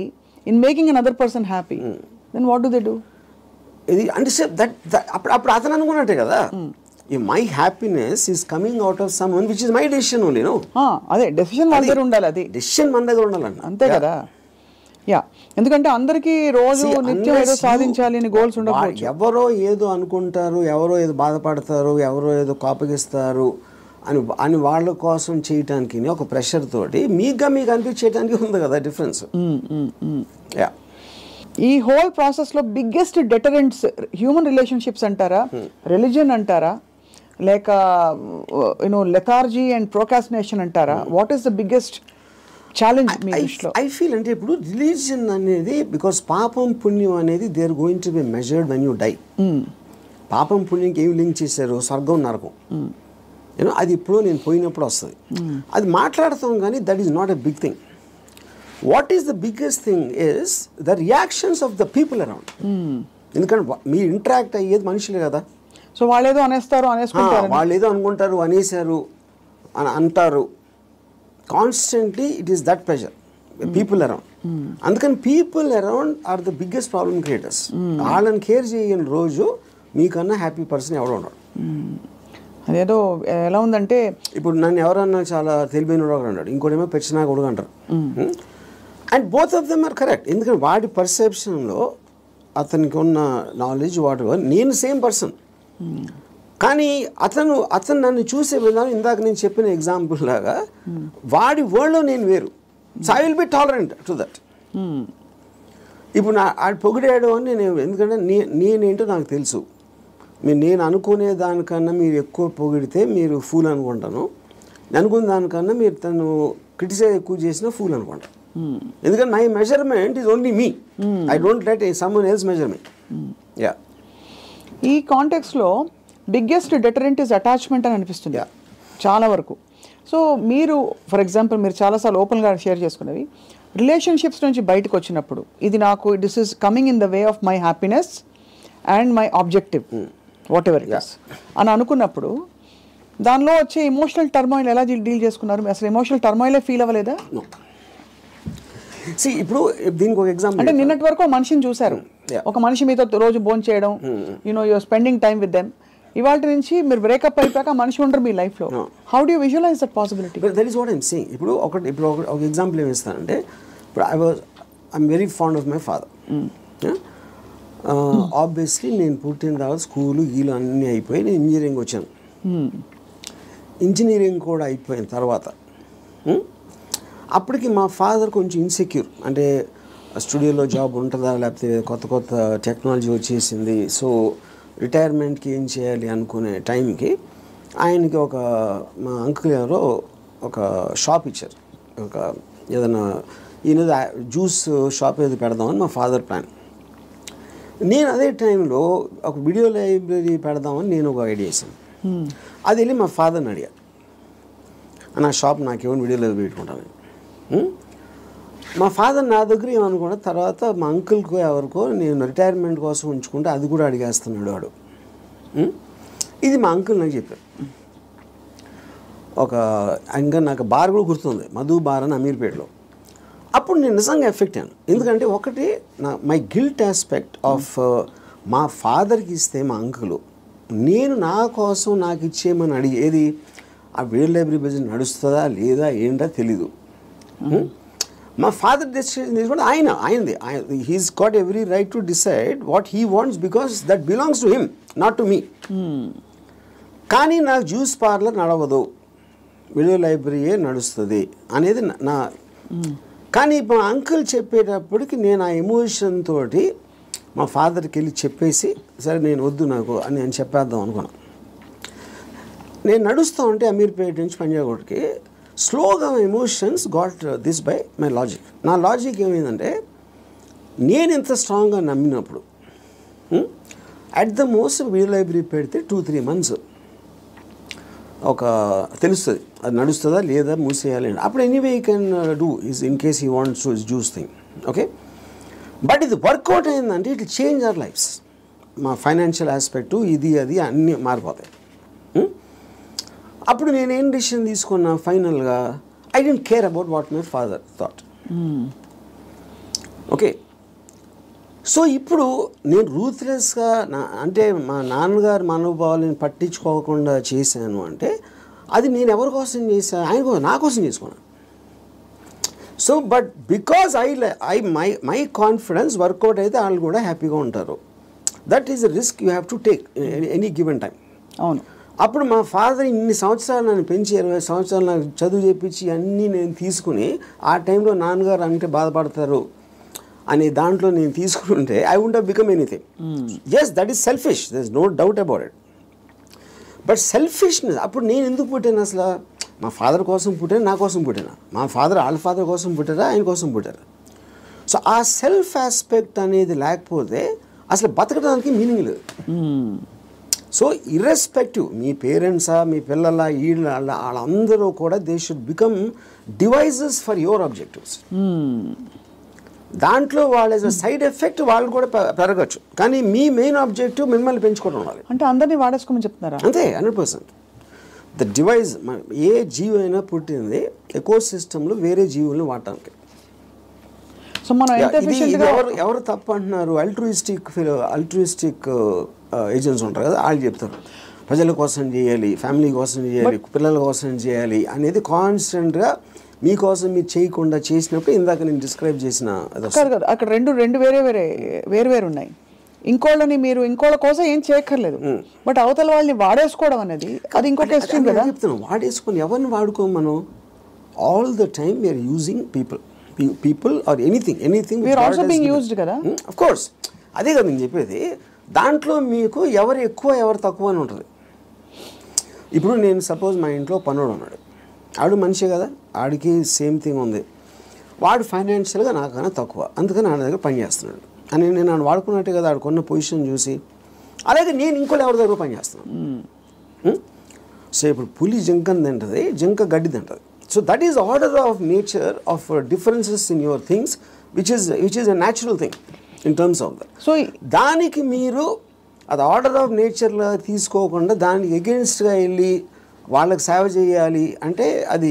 in making another person happy, then what do they do? ఇది అంటే అప్పుడు అతను అనుకున్నట్టే కదా, my happiness is coming out of someone which is my decision only. No, అదే decision మన దగ్గర ఉండాలి, అది డెసిషన్ మన దగ్గర ఉండాలన్న, అంతే కదా. యా, ఎందుకంటే అందరికీ రోజు నిత్యం ఏదో సాధించాలి అని గోల్స్ ఉండకపోవచ్చు. ఎవరో ఏదో అనుకుంటారు, ఎవరో ఏదో బాధపడతారు, ఎవరో ఏదో కోపగిస్తారు అని వాళ్ళ కోసం చేయటానికి ఒక ప్రెషర్ తోటి మీకు అనిపించేయడానికి ఉంది కదా డిఫరెన్స్. యా, ఈ హోల్ ప్రాసెస్లో బిగ్గెస్ట్ డెటరెంట్స్ హ్యూమన్ రిలేషన్షిప్స్ అంటారా, రిలీజన్ అంటారా, లేక లెథార్జీ అండ్ ప్రోకాస్టినేషన్ అంటారా? What is the biggest challenge మీ దృష్టిలో? ఐ ఫీల్ అంటే ఇప్పుడు రిలీజియన్ అనేది, బికాస్ పాపం పుణ్యం అనేది they are going to be measured when you die. పాపం పుణ్యంకి ఏమి లింక్ చేశారు, స్వర్గం నరకం, అది ఇప్పుడు నేను పోయినప్పుడు వస్తుంది. అది మాట్లాడతాం కానీ that is not a big thing. What is the biggest thing is the reactions of the people around. ఎందుకంటే మీరు ఇంటరాక్ట్ అయ్యేది మనుషులే కదా. సో వాళ్ళు ఏదో అనేస్తారు, వాళ్ళు ఏదో అనుకుంటారు, అనేసారు అని అంటారు. Constantly it is that pressure, people around. అందుకని people around are the biggest problem creators. వాళ్ళని కేర్ చేయని రోజు మీకన్నా హ్యాపీ పర్సన్ ఎవడో ఉన్నాడు. అదేదో ఎలా ఉందంటే, ఇప్పుడు నన్ను ఎవరన్నా చాలా తెలివైన వాడు అన్నాడు, ఇంకోటేమో పెచ్చినా కొడుకు అంటారు. And both of them are correct. ఎందుకంటే వాడి పర్సెప్షన్లో అతనికి ఉన్న నాలెడ్జ్ వాటి, నేను సేమ్ పర్సన్, కానీ అతను నన్ను చూసే విధానం ఇందాక నేను చెప్పిన ఎగ్జాంపుల్ లాగా వాడి వరల్డ్లో నేను వేరు. So I will be tolerant to that. ఇప్పుడు ఆడు పొగిడాడు అని నేను, ఎందుకంటే నేనేంటో నాకు తెలుసు. నేను అనుకునే దానికన్నా మీరు ఎక్కువ పొగిడితే మీరు ఫూల్ అనుకుంటాను, అనుకున్న దానికన్నా మీరు తను క్రిటిసైజ్ ఎక్కువ చేసినా ఫూల్ అనుకుంటాను. ఎందుకంటే my measurement is only me, I don't let someone else measure me. Yeah, ఈ కాంటెక్స్లో బిగ్గెస్ట్ డెటరెంట్ ఇస్ అటాచ్మెంట్ అని అనిపిస్తుంది చాలా వరకు. సో మీరు ఫర్ ఎగ్జాంపుల్ మీరు చాలాసార్లు ఓపెన్గా షేర్ చేసుకున్నవి, రిలేషన్షిప్స్ నుంచి బయటకు వచ్చినప్పుడు ఇది నాకు this is coming in the way of my happiness and my objective what ever it is అని అనుకున్నప్పుడు దానిలో వచ్చే ఎమోషనల్ టర్మాయిల్ ఎలా డీల్ చేసుకున్నారు? అసలు ఎమోషనల్ టర్మాయిలే ఫీల్ అవ్వలేదా? ఇప్పుడు దీనికి ఒక ఎగ్జాంపుల్ అంటే నిన్నటి వరకు మనిషిని చూశారు, ఒక మనిషి మీతో రోజు భోజనం చేయడం, you're spending time with them. ఇవాళ నుంచి మీరు బ్రేకప్ అయిపోయాక మనిషి ఉండరు మీ లైఫ్లో. How do you visualize that possibility? That is what I'm saying. ఇప్పుడు ఒక ఎగ్జాంపుల్ ఏమి ఇస్తానంటే, ఇప్పుడు I'm very fond of my father. Obviously నేను పుట్టిన తర్వాత స్కూలు గీలు అన్నీ అయిపోయి నేను ఇంజనీరింగ్ వచ్చాను. ఇంజనీరింగ్ కూడా అయిపోయిన తర్వాత అప్పటికి మా ఫాదర్ కొంచెం ఇన్సెక్యూర్, అంటే స్టూడియోలో జాబ్ ఉంటుందా లేకపోతే కొత్త కొత్త టెక్నాలజీ వచ్చేసింది, సో రిటైర్మెంట్కి ఏం చేయాలి అనుకునే టైంకి ఆయనకి మా అంకుల్ ఎవరో ఒక షాప్ ఇచ్చారు, ఒక ఏదైనా ఈయన జ్యూస్ షాప్ ఏదో పెడదామని మా ఫాదర్ ప్లాన్. నేను అదే టైంలో ఒక వీడియో లైబ్రరీ పెడదామని నేను ఒక ఐడియా వేసాను. అది వెళ్ళి మా ఫాదర్ని అడిగా, నా షాప్ నాకేమో వీడియో లైబ్రరీ పెట్టుకుంటాను. మా ఫాదర్ నా దగ్గర ఏమనుకున్నా, తర్వాత మా అంకుల్కో ఎవరికో నేను రిటైర్మెంట్ కోసం ఉంచుకుంటే అది కూడా అడిగేస్తున్నాడు వాడు. ఇది మా అంకుల్ నాకు చెప్పారు. ఇంకా నాకు బార్ కూడా గుర్తుంది, మధు బార్ అని అమీర్పేటలో. అప్పుడు నేను నిజంగా ఎఫెక్ట్ అయ్యాను. ఎందుకంటే ఒకటి మై గిల్ట్ ఆస్పెక్ట్ ఆఫ్ మా ఫాదర్కి ఇస్తే మా అంకులు నేను నా కోసం నాకు ఇచ్చేయమని అడిగేది, ఆ వీడియో లైబ్రరీ బిజినెస్ నడుస్తుందా లేదా ఏంటో తెలీదు. మా ఫాదర్ డెసిషన్ తీసుకుంటే ఆయనది he's got every right to decide what he wants because that belongs to him, not to me. కానీ నాకు జ్యూస్ పార్లర్ నడవదు, వీడియో లైబ్రరీయే నడుస్తుంది అనేది నా. కానీ మా అంకుల్ చెప్పేటప్పటికి నేను ఆ ఎమోషన్ తోటి మా ఫాదర్కి వెళ్ళి చెప్పేసి, సరే నేను వద్దు నాకు అని నేను చెప్పేద్దాం అనుకున్నాను. నేను నడుస్తూ ఉంటే అమీర్పేట నుంచి పంజాగుట్కి స్లోగా emotions got this by my logic. నా లాజిక్ ఏమైందంటే, నేను ఇంత స్ట్రాంగ్గా నమ్మినప్పుడు at the most video library పెడితే 2-3 months తెలుస్తుంది అది నడుస్తుందా లేదా మూసేయాలి. అప్పుడు anyway you can do is in case he wants to juice thing, okay. But ఇది వర్కౌట్ అయిందంటే ఇట్ చేంజ్ అవర్ లైఫ్స్. మా ఫైనాన్షియల్ ఆస్పెక్టు ఇది అది అన్నీ మారిపోతాయి. అప్పుడు నేనేం డిసిషన్ తీసుకున్నా ఫైనల్గా, I don't care about what my father thought. Okay, so ఇప్పుడు నేను రూత్లెస్గా అంటే మా నాన్నగారు మనోభావాలను పట్టించుకోకుండా చేశాను అంటే అది నేను ఎవరి కోసం చేశాను? ఆయన కోసం, నా కోసం చేసుకున్నాను. So but because my confidence work out అయితే వాళ్ళు కూడా హ్యాపీగా ఉంటారు. That is the risk you have to take any given time. అవును. అప్పుడు మా ఫాదర్ ఇన్ని సంవత్సరాలు నన్ను పెంచి 20 సంవత్సరాలు నాకు చదువు చెప్పించి అన్నీ నేను తీసుకుని ఆ టైంలో నాన్నగారు అంటే బాధపడతారు అనే దాంట్లో నేను తీసుకుంటే I would have become anything. Yes, that is selfish, there is no doubt about it. But selfishness, అప్పుడు నేను ఎందుకు పుట్టాను అసలు? మా ఫాదర్ కోసం పుట్టాను, నా కోసం పుట్టాను. మా ఫాదర్ వాళ్ళ ఫాదర్ కోసం పుట్టారా, ఆయన కోసం పుట్టారు. సో ఆ సెల్ఫ్ ఆస్పెక్ట్ అనేది లేకపోతే అసలు బతకడానికి మీనింగ్ లేదు. సో ఇర్రెస్పెక్టివ్ మీ పేరెంట్సా మీ పిల్లల వాళ్ళందరూ కూడా they should become devices for your objectives. దాంట్లో వాళ్ళ సైడ్ ఎఫెక్ట్ వాళ్ళు కూడా పెరగచ్చు, కానీ మీ మెయిన్ ఆబ్జెక్టివ్ మిమ్మల్ని పెంచుకోవడం ఉండాలి. అంటే అందరినీ వాడేసుకోమని చెప్తున్నారా? అంతే, 100%. ద డివైజ్, ఏ జీవి అయినా పుట్టింది ఎకో సిస్టంలో వేరే జీవుల్ని వాడటానికి. సో మనం ఎవరు తప్పు అంటున్నారు? అల్ట్రూయిస్టిక్ ఏజెంట్స్ ఉంటారు కదా, వాళ్ళు చెప్తారు ప్రజల కోసం చేయాలి, ఫ్యామిలీ కోసం చేయాలి, పిల్లల కోసం చేయాలి అనేది కాన్స్టెంట్గా మీకోసం మీరు చేయకుండా చేసినప్పుడు ఇందాక నేను డిస్క్రైబ్ చేసిన అక్కడ రెండు వేరే ఉన్నాయి. ఇంకోళ్ళ కోసం ఏం చేయక్కర్లేదు, బట్ అవతల వాళ్ళని వాడేసుకోవడం అనేది అది ఇంకొక ఎక్స్ట్రీమ్ కదా. చెప్తున్నాను, వాడేసుకొని ఎవరిని వాడుకోం మనం. All the time we're using people or anything we're also being used కదా. ఆఫ్ కోర్స్, అదే కదా నేను చెప్పేది. దాంట్లో మీకు ఎవరు ఎక్కువ ఎవరు తక్కువ అని ఉంటుంది. ఇప్పుడు నేను సపోజ్ మా ఇంట్లో పనుడు ఉన్నాడు, ఆడు మనిషే కదా, ఆడికి సేమ్ థింగ్ ఉంది. వాడు ఫైనాన్షియల్గా నాకన్నా తక్కువ, అందుకని ఆడ దగ్గర పని చేస్తున్నాడు అని నేను ఆడు వాడుకున్నట్టే కదా, ఆడుకున్న పొజిషన్ చూసి. అలాగే నేను ఇంకోటి ఎవరి దగ్గర పని చేస్తున్నాను. సో ఇప్పుడు పులి జింకని తింటుంది, జింక గడ్డి తింటుంది. So that is order of nature of differences in your things, which is a natural thing in terms of that. So దానికి మీరు అది ఆర్డర్ ఆఫ్ నేచర్లో తీసుకోకుండా దానికి ఎగెన్స్ట్గా వెళ్ళి వాళ్ళకి సేవ చేయాలి అంటే అది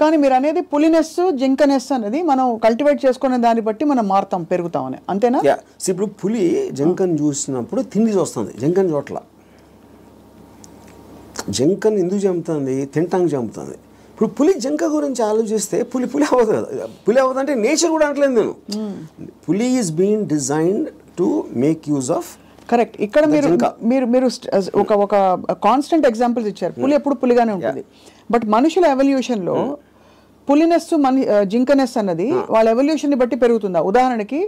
కానీ మీరు అనేది పులినెస్ జింకనెస్ అనేది మనం కల్టివేట్ చేసుకునే దాన్ని బట్టి మనం మారుతాం పెరుగుతామని అంతేనా? ఇప్పుడు పులి జంకన్ చూసినప్పుడు తిండి చూస్తుంది, జంకన్ చోట్ల జంకన్ ఎందుకు చంపుతుంది? తింటానికి చంపుతుంది. ఇప్పుడు పులి జంక గురించి ఆలోచిస్తే పులి అవ్వదు కదా. పులి అవ్వదు అంటే నేచర్ కూడా అంటలేదు నేను. పులి is being designed to make use of. Correct. ఇక్కడ మీరు ఒక కాన్స్టెంట్ ఎగ్జాంపుల్స్ ఇచ్చారు. పులి ఎప్పుడు పులిగానే ఉంటుంది. బట్ మనుషుల ఎవల్యూషన్ లో పులినెస్ జింకనెస్ అన్నది వాళ్ళ ఎవల్యూషన్ ని బట్టి పెరుగుతుందా? ఉదాహరణకి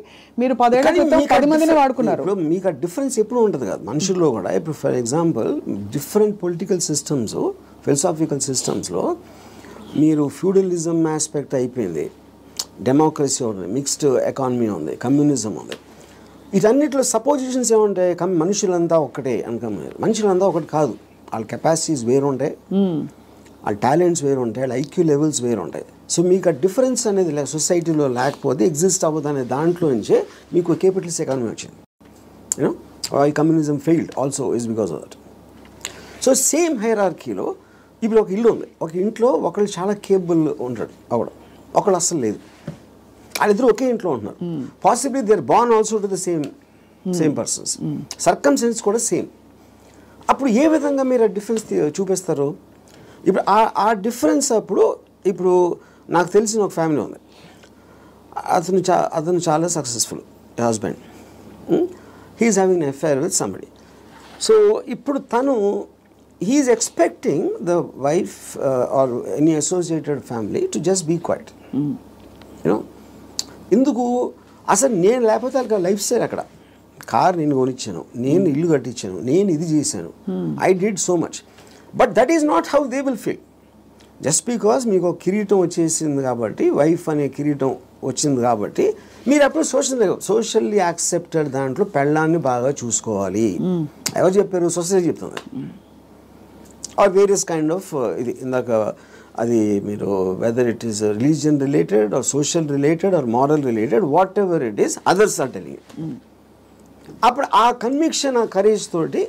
మీరు 10 ఏళ్ల క్రితం 10 మందిని వాడుకున్నారు. మీకు ఆ డిఫరెన్స్ ఎప్పుడు ఉంటుంది కదా మనుషుల్లో కూడా. ఇప్పుడు for example different political systems, philosophical సిస్టమ్స్లో మీరు ఫ్యూడలిజం ఆస్పెక్ట్ అయిపోయింది, డెమోక్రసీ ఉంది, మిక్స్డ్ ఎకానమీ ఉంది, కమ్యూనిజం ఉంది. వీటన్నిటిలో సపోజిషన్స్ ఏముంటాయి? మనుషులంతా ఒక్కటే అనుకున్నారు. మనుషులంతా ఒకటి కాదు. వాళ్ళ కెపాసిటీస్ వేరు ఉంటాయి, వాళ్ళ టాలెంట్స్ వేరు ఉంటాయి, వాళ్ళ ఐక్యూ లెవెల్స్ వేరు ఉంటాయి. సో మీకు ఆ డిఫరెన్స్ అనేది సొసైటీలో లేకపోతే ఎగ్జిస్ట్ అవ్వదు అనే దాంట్లో నుంచే మీకు కేపిటలిస్ట్ ఎకానమీ వచ్చింది. యూనో ఈ communism failed also is because of that. So same హైరార్కీలో ఇప్పుడు ఒక ఇల్లు ఉంది. ఒక ఇంట్లో ఒకళ్ళు చాలా కేపబుల్ ఉంటాడు అవ్వడం, ఒకళ్ళు అస్సలు లేదు. వాళ్ళిద్దరు ఒకే ఇంట్లో ఉంటున్నారు. Possibly they are born also to the same persons, circumstances కూడా సేమ్. అప్పుడు ఏ విధంగా మీరు ఆ డిఫరెన్స్ చూపిస్తారు? ఇప్పుడు ఆ డిఫరెన్స్ అప్పుడు ఇప్పుడు నాకు తెలిసిన ఒక ఫ్యామిలీ ఉంది. అతను చాలా successful husband. He's having an affair with somebody. So ఇప్పుడు తను he's expecting the wife or any associated family to just be quiet. You know ఎందుకు? అసలు నేను లేకపోతే వాళ్ళకి లైఫ్ స్టైల్ అక్కడ. కార్ నేను కొనిచ్చాను, నేను ఇల్లు కట్టించాను, నేను ఇది చేశాను, I did so much. But that is not how they will feel. Just because మీకు ఒక కిరీటం వచ్చేసింది కాబట్టి, వైఫ్ అనే కిరీటం వచ్చింది కాబట్టి మీరు అప్పుడు సోషల్లీ యాక్సెప్టెడ్ దాంట్లో పెళ్ళాన్ని బాగా చూసుకోవాలి. ఎవరు చెప్పారు? సొసైటీ చెప్తుంది. ఆర్ వేరియస్ కైండ్ ఆఫ్ ఇది ఇందాక అది మీరు whether it is religion related or social related or moral related, whatever it is, others are telling it. అప్పుడు ఆ కన్విక్షన్, ఆ కరేజ్ తోటి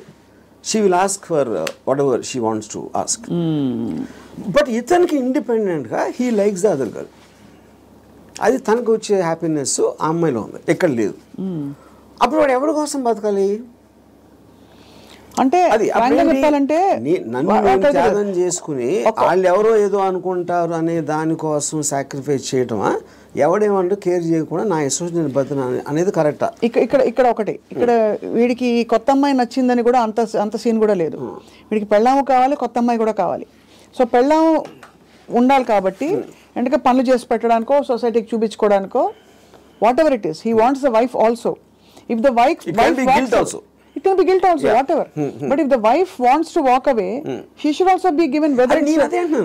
she will ask for whatever she wants to ask. But ఇతనికి ఇండిపెండెంట్గా he likes the other girl. అది తనకు వచ్చే happiness ఆ అమ్మాయిలో ఉంది, ఎక్కడ లేదు. అప్పుడు వాడు ఎవరి కోసం బతకాలి? అంటే చెప్పాలంటే నన్ను త్యాగం చేసుకుని వాళ్ళు ఎవరో ఏదో అనుకుంటారు అనే దానికోసం సాక్రిఫైస్ చేయటమా? ఎవడేమంటూ కేర్ చేయకుండా నా అసోసియేషన్ బతున అనేది కరెక్టా? ఇక్కడ ఒకటి, ఇక్కడ వీడికి కొత్త అమ్మాయి నచ్చిందని కూడా అంత సీన్ కూడా లేదు. వీడికి పెళ్ళాము కావాలి, కొత్త అమ్మాయి కూడా కావాలి. సో పెళ్ళాము ఉండాలి కాబట్టి ఎందుకంటే పనులు చేసి పెట్టడానికో, సొసైటీకి చూపించుకోవడానికో, whatever it is, he wants the wife also. If the wife it can be guilt also, whatever. But if the wife wants to walk away, she should also be given whether it's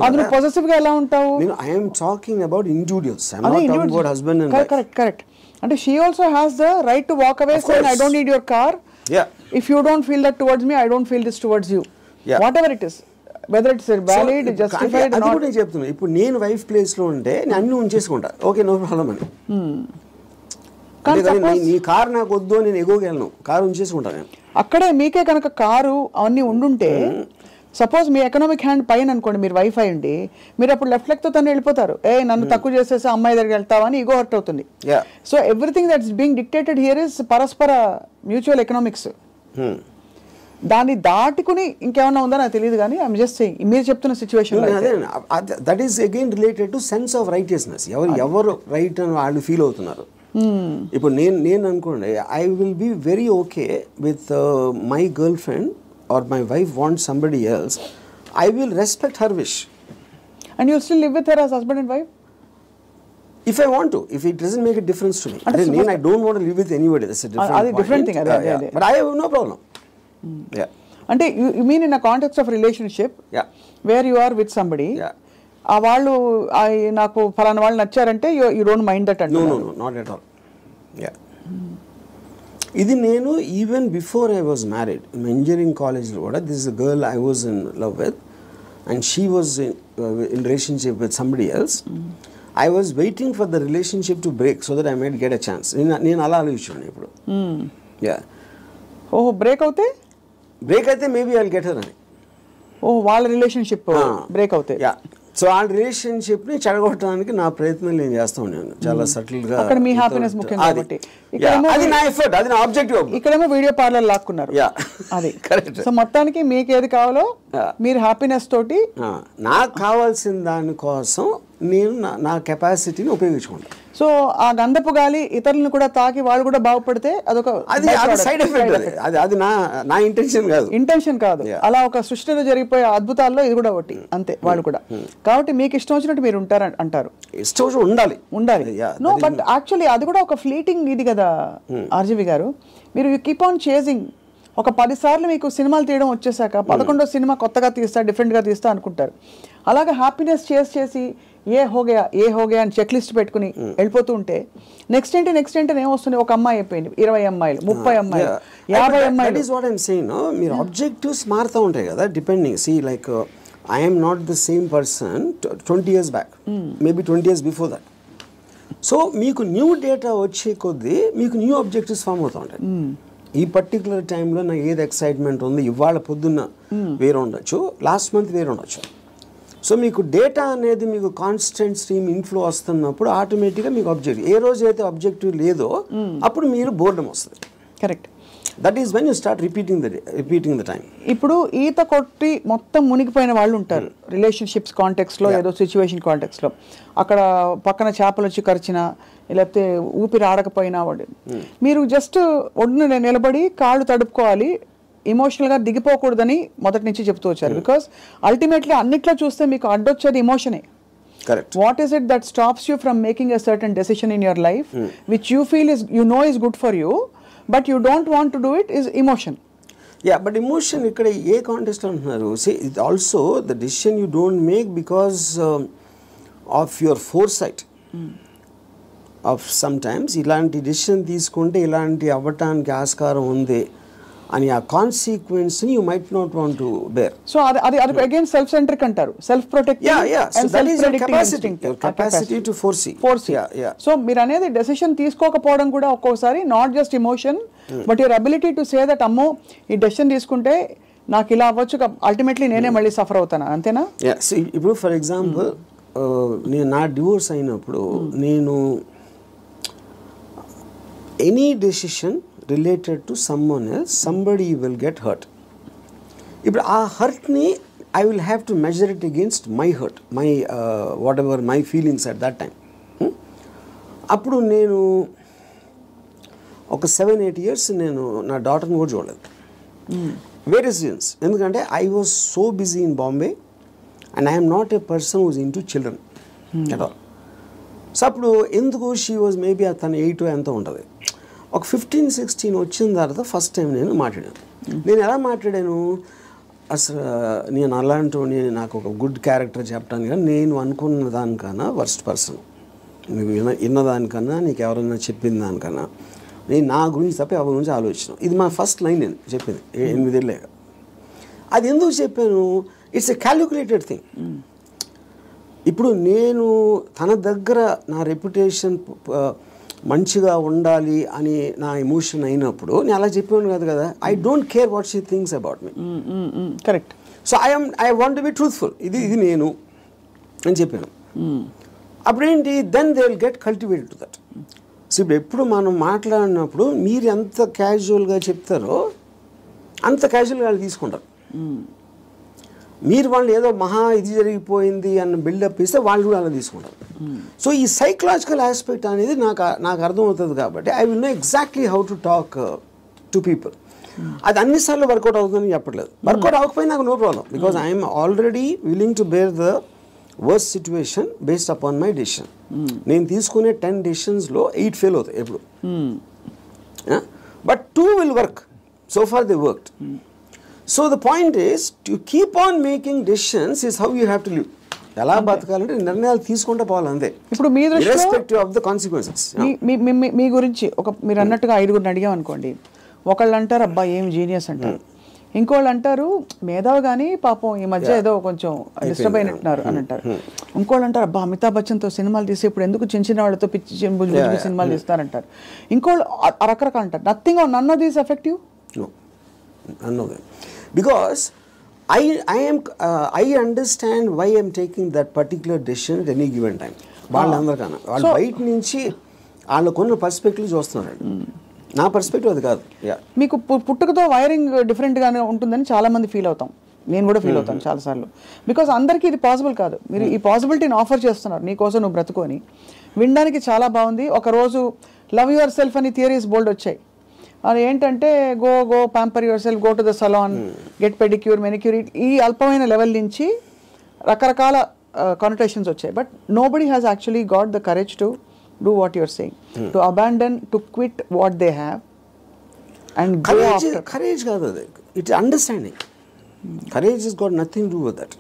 adunu possessive ga ela untavu. I am talking about individuals. I am not talking about husband and wife. Correct. And she also has the right to walk away saying I don't need your car. If you don't feel that towards me, I don't feel this towards you. Whatever it is, whether it's valid, justified or not. అది కూడా చెప్తున్నా. ఇప్పుడు నేను wife place లో ఉంటే నేను అన్ని ఉంచేసుకుంటా, okay no problem అని. నీ కారు నాకు వద్దు, నేను ఎగోగలను, కారు ఉంచేసుకుంటా నేను. అక్కడే మీకే కనుక కారు అవన్నీ ఉండుంటే, సపోజ్ మీ ఎకనామిక్ హ్యాండ్ పైన అనుకోండి, మీరు వైఫై ఉండి మీరు అప్పుడు లెఫ్ట్ లెగ్ తో తను వెళ్ళిపోతారు. నన్ను తక్కువ చేసేసి అమ్మాయి దగ్గరికి వెళ్తావని ఈగో హర్ట్ అవుతుంది. So everything that's being dictated here is పరస్పర మ్యూచువల్ ఎకనామిక్స్. దాన్ని దాటుకుని ఇంకేమన్నా ఉందో నాకు తెలియదు, కానీ ఐఎమ్ జస్ట్ సేయింగ్ మీరు చెప్తున్న situation that is again related to sense of righteousness. ఎవరు రైట్ అని వాళ్ళు ఫీల్ అవుతున్నారు. ఇప్పుడు నేను అనుకోండి, I will be very okay with my girlfriend or my wife want somebody else, I will respect her wish. And you still live with her as husband and wife if I want to, if it doesn't make a difference to me. I don't want to live with anybody, that's a different thing. But I have no problem. అంటే you mean in a context of relationship where you are with somebody, ఆ వాళ్ళు నాకు ఫలానా వాళ్ళు నచ్చారంటే you don't mind that అంటే? No not at all. ఇది నేను even before I was married, engineering కాలేజ్లో కూడా this is a girl I was in love with. and she was in relationship with somebody else, I was waiting for the relationship to break so that I might get a chance. నేను అలా ఆలోచించాను ఇప్పుడు. Yeah. ఓహో, break అవుతే maybe I will get her అని. ఓహో, వాళ్ళ relationship break అవుతే. యా. సో ఆ రిలేషన్షిప్ని చెడగొట్టడానికి నా ప్రయత్నం నేను చేస్తూ ఉన్నాను చాలా సటిల్గా. అక్కడ మీ హ్యాపీనెస్ ముఖ్యం కాబట్టి అది నా ఎఫర్ట్, అది నా ఆబ్జెక్టివ్. ఇక్కడేమో వీడియో పార్లర్ లాక్కున్నారు. అది కరెక్ట్. సో మొత్తానికి మీకు ఏది కావాలో మీరు హ్యాపీనెస్ తోటి, నాకు కావాల్సిన దానికోసం నేను నా కెపాసిటీని ఉపయోగించుకుంటాను. సో ఆ గంధపు గాలి ఇతరులను కూడా తాకి వాళ్ళు కూడా బాగుపడితే అదొక సైడ్ ఎఫెక్ట్. అది నా ఇంటెన్షన్ కాదు. అలా ఒక సృష్టిలో జరిగిపోయే అద్భుతాల్లో ఇది కూడా ఒకటి అంతే. వాళ్ళు కూడా కాబట్టి మీకు ఇష్టం వచ్చినట్టు మీరు ఉంటారు అంటారు. ఇష్టం వచ్చినట్టు ఉండాలి. నో, బట్ యాక్చువల్లీ అది కూడా ఒక ఫ్లీటింగ్ ఇది కదా ఆర్జీవి గారు. మీరు కీప్ ఆన్ చేజింగ్. ఒక 10 సార్లు మీకు సినిమాలు తీయడం వచ్చేసాక 11వ సినిమా కొత్తగా తీస్తా, డిఫరెంట్గా తీస్తా అనుకుంటారు. అలాగే హ్యాపీనెస్ చేసి ఏ హోగయా అని చెక్ లిస్ట్ పెట్టుకుని వెళ్ళిపోతూ ఉంటే నెక్స్ట్ ఏంటి ఏమొస్తుంది? ఒక అమ్మాయి అయిపోయింది, 20 అమ్మాయిలు, 30 అమ్మాయిలు, 50 అమ్మాయిలు. మీరు ఆబ్జెక్టివ్స్ మారుతూ ఉంటాయి కదా, depending. C like I am not the same person 20 years back, maybe 20 years before that. So మీకు న్యూ డేటా వచ్చే కొద్దీ మీకు న్యూ ఆబ్జెక్టివ్స్ ఫామ్ అవుతూ ఉంటాయి. ఈ పర్టికులర్ టైంలో నాకు ఏది ఎక్సైట్మెంట్ ఉంది, ఇవాళ పొద్దున్న వేరే ఉండొచ్చు, లాస్ట్ మంత్ వేరే ఉండొచ్చు. సో మీకు డేటా అనేది మీకు కాన్స్టెంట్ స్ట్రీమ్ ఇన్ఫ్లో వస్తున్నప్పుడు ఆటోమేటిక్గా మీకు ఆబ్జెక్టివ్, ఏ రోజు అయితే ఆబ్జెక్టివ్ లేదో అప్పుడు మీరు బోర్డమ్ వస్తుంది. Correct. That is when you start repeating the time. ఇప్పుడు ఈత కొట్టి మొత్తం మునిగిపోయిన వాళ్ళు ఉంటారు రిలేషన్షిప్స్ కాంటెక్స్లో, ఏదో సిచ్యువేషన్ కాంటెక్స్లో. అక్కడ పక్కన చేపలు వచ్చి కరిచినా, లేకపోతే ఊపిరి ఆడకపోయినా వాడు, మీరు జస్ట్ ఒడ్డున నిలబడి కాళ్ళు తడుపుకోవాలి, ఇమోషనల్గా దిగిపోకూడదని మొదటి నుంచి చెప్తూ వచ్చారు. బికాస్ అల్టిమేట్లీ అన్నిట్లో చూస్తే మీకు అడ్డొచ్చేది ఇమోషనే. Correct. What is it that stops you from making a certain decision in your life which you feel is, you know, is good for you, but you don't want to do it, is emotion. Yeah, but emotion ఇక్కడ ఏ context అంటున్నారు? See, it also the decision you don't make because of your foresight. Of sometimes ఇలాంటి decision తీసుకుంటే ఇలాంటి అవ్వటానికి ఆస్కారం ఉంది అని ఆ కాన్సిక్వెన్స్ని you might not want to bear. So అది అగైన్ సెల్ఫ్ సెంట్రిక్ అంటారు, self protective and self predicting instinct, capacity to foresee. So మీరు అనేది డెసిషన్ తీసుకోకపోవడం కూడా ఒక్కోసారి not just emotion, but your ability to say that అమ్మో ఈ డెసిషన్ తీసుకుంటే నాకు ఇలా అవ్వచ్చు, అల్టిమేట్లీ నేనే మళ్ళీ సఫర్ అవుతాను, అంతేనా? ఇప్పుడు ఫర్ ఎగ్జాంపుల్ నేను నా డివోర్స్ అయినప్పుడు నేను any decision related to someone else, somebody will get hurt. ఇప్పుడు ఆ హర్ట్ని I will have to measure it against my hurt, my whatever my feelings at that time. అప్పుడు నేను ఒక 7-8 years నేను నా డాటర్ని కూడా చూడలేదు. Various reasons. ఎందుకంటే I was so busy in Bombay and I am not a person who is into children at all. So అప్పుడు ఎందుకు షీ వాజ్ మేబీ తను 8 ఎంతో ఉంటుంది. ఒక 15-16 వచ్చిన తర్వాత ఫస్ట్ టైం నేను మాట్లాడాను. నేను ఎలా మాట్లాడాను, అసలు నేను అలాంటి నాకు ఒక గుడ్ క్యారెక్టర్ చెప్పడానికి కానీ నేను అనుకున్న దానికన్నా వర్స్ట్ పర్సన్, నువ్వు విన్నదానికన్నా నీకు ఎవరైనా చెప్పిన దానికన్నా నేను నా గురించి తప్ప ఎవరి గురించి ఆలోచన. ఇది మా ఫస్ట్ లైన్ నేను చెప్పింది 8 ఏళ్ళేక. అది ఎందుకు చెప్పాను, ఇట్స్ ఎ క్యాలిక్యులేటెడ్ థింగ్. ఇప్పుడు నేను తన దగ్గర నా రెప్యుటేషన్ మంచిగా ఉండాలి అని నా ఎమోషన్ అయినప్పుడు నేను అలా చెప్పాను కాదు కదా. I don't care what she thinks about me. Correct. So I want to be truthful, ఇది నేను అని చెప్పాను. అప్పుడేంటి, then they will get cultivated to that. So ఇప్పుడు ఎప్పుడు మనం మాట్లాడినప్పుడు మీరు ఎంత క్యాజువల్గా చెప్తారో అంత క్యాజువల్గా వాళ్ళు తీసుకుంటారు. మీరు వాళ్ళు ఏదో మహా ఇది జరిగిపోయింది అన్న బిల్డప్ ఇస్తే వాళ్ళు కూడా అలా తీసుకుంటారు. సో ఈ సైకలాజికల్ ఆస్పెక్ట్ అనేది నాకు అర్థమవుతుంది కాబట్టి I will know exactly how to talk to people. అది అన్నిసార్లు వర్కౌట్ అవుతుందని చెప్పట్లేదు. వర్కౌట్ అవ్వకపోయినా నాకు no problem, because I'm already willing to bear the worst situation based upon my decision. నేను తీసుకునే 10 డెసిషన్స్లో 8 ఫెయిల్ అవుతాయి ఎప్పుడు. But 2 will work. So far they worked. So the point is to keep on making decisions is how you have to live. ఎలా బతకాలంటే నిర్ణయాలు తీసుకుంటే పోవాలి అంతే. ఇప్పుడు మీ దృష్టిలో irrespective of the consequences. మీ గురించి మీరు అన్నట్టుగా 5గురిని అడిగాం అనుకోండి, ఒకళ్ళు అంటారు అబ్బా ఏం జీనియస్ అంటారు, ఇంకోళ్ళు అంటారు మేధావి కానీ పాపం ఈ మధ్య ఏదో కొంచెం డిస్టర్బ్ అయినట్టున్నారు అని అంటారు. ఇంకోళ్ళు అంటారు అబ్బా అమితాబ్ బచ్చన్తో సినిమాలు తీసి ఇప్పుడు ఎందుకు చిన్న చిన్న వాళ్ళతో పిచ్చి సినిమాలు తీస్తారంటారు. ఇంకోళ్ళు రకరకాలు అంటారు. Nothing or none of these effective. None of them. Because I understand why I'm taking that particular decision at any given time. వాళ్ళందరికన్నా వాళ్ళు బయట నుంచి వాళ్ళకున్న పర్స్పెక్టివ్ చూస్తున్నారు. నా పర్స్పెక్టివ్ అది కాదు. మీకు పుట్టుకతో వైరింగ్ డిఫరెంట్గానే ఉంటుందని చాలామంది ఫీల్ అవుతాం. నేను కూడా ఫీల్ అవుతాను చాలాసార్లు. బికాస్ అందరికీ ఇది పాసిబుల్ కాదు. మీరు ఈ పాసిబిలిటీని ఆఫర్ చేస్తున్నారు నీకోసం నువ్వు బ్రతుకొని. వినడానికి చాలా బాగుంది. ఒకరోజు లవ్ యువర్ సెల్ఫ్ అని థియరీస్ బోల్డ్ వచ్చాయి. అది ఏంటంటే go pamper your self, go to the salon, get pedicure, manicure, ఈ అల్పమైన లెవెల్ నుంచి రకరకాల కానోటేషన్స్ వచ్చాయి. But nobody has actually got the courage to do what your saying, to abandon, to quit what they have and go after. Courage కాదు అది, it understanding. Courage is got nothing to do with that.